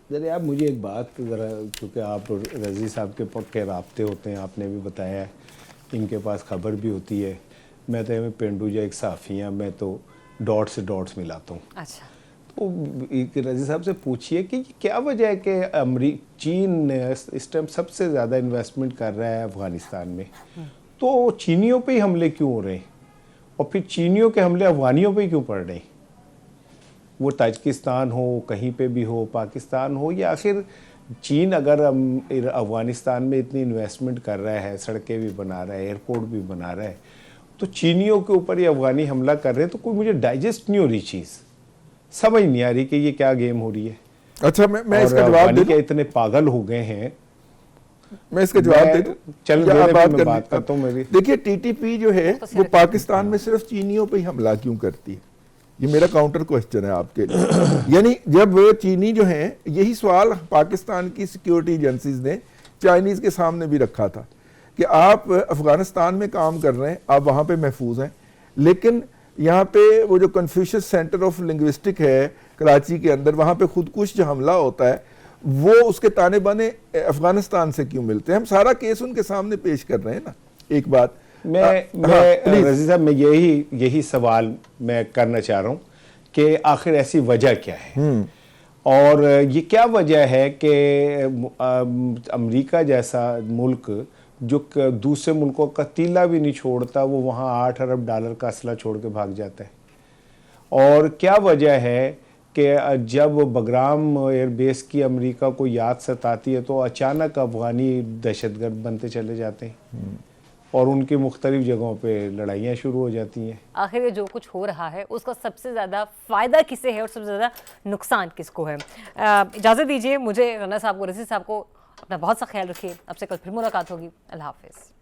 जरा आप मुझे एक बात ज़रा, क्योंकि आप रजी साहब के पक्के राब्ते होते हैं, आपने भी बताया है, इनके पास खबर भी होती है। मैं तो पेंडू जा एक साफ़ी हैं, मैं तो डॉट से डॉट्स मिलाता हूँ। अच्छा, तो रजी साहब से पूछिए कि क्या वजह है कि चीन इस टाइम सबसे ज़्यादा इन्वेस्टमेंट कर रहा है अफगानिस्तान में, तो चीनियों पे ही हमले क्यों हो रहे हैं और फिर चीनियों के हमले अफगानियों पे ही क्यों पड़ रहे हैं? वो ताजिकिस्तान हो, कहीं पे भी हो, पाकिस्तान हो, या आखिर चीन अगर अफगानिस्तान में इतनी इन्वेस्टमेंट कर रहा है, सड़कें भी बना रहा है, एयरपोर्ट भी बना रहा है, तो चीनियों के ऊपर ये अफगानी हमला कर रहे हैं, तो कोई मुझे डाइजेस्ट नहीं हो रही चीज़, समझ नहीं आ रही कि ये क्या गेम हो रही है। अच्छा, मैं इसका जवाब दे दूं? इतने पागल हो गए हैं, मैं इसका जवाब दे दूं? चल बात करता हूं। मेरी देखिए, टीटीपी जो है वो पाकिस्तान में सिर्फ चीनियों पे ही हमला क्यों करती है, ये मेरा काउंटर क्वेश्चन है आपके लिए। यानी जब चीनी जो हैं, यही सवाल पाकिस्तान की सिक्योरिटी एजेंसीज ने चाइनीज़ के सामने भी रखा था कि आप अफगानिस्तान में काम कर रहे हैं, आप वहाँ पे महफूज हैं, लेकिन यहाँ पे वो जो कन्फ्यूशियस सेंटर ऑफ लिंग्विस्टिक है कराची के अंदर, वहाँ पे खुदकुश जो हमला होता है वो उसके ताने बाने अफगानिस्तान से क्यों मिलते हैं? हम सारा केस उनके सामने पेश कर रहे हैं ना। एक बात मैं रज़ी साहब, मैं यही सवाल मैं करना चाह रहा हूँ कि आखिर ऐसी वजह क्या है, और ये क्या वजह है कि अमेरिका जैसा मुल्क जो दूसरे मुल्कों का तीला भी नहीं छोड़ता, वो वहाँ 8 अरब डॉलर का असला छोड़ के भाग जाता है? और क्या वजह है कि जब बगराम एयरबेस की अमेरिका को याद सताती है तो अचानक अफगानी दहशतगर्द बनते चले जाते हैं और उनकी मुख्तलिफ जगहों पे लड़ाइयाँ शुरू हो जाती हैं? आखिर ये जो कुछ हो रहा है उसका सबसे ज़्यादा फ़ायदा किसे है और सबसे ज़्यादा नुकसान किसको है? इजाज़त दीजिए मुझे, रना साहब को, रज़ी साहब को। अपना बहुत सा ख्याल रखिए। आपसे कल फिर मुलाकात होगी। अल्लाह हाफ़िज़।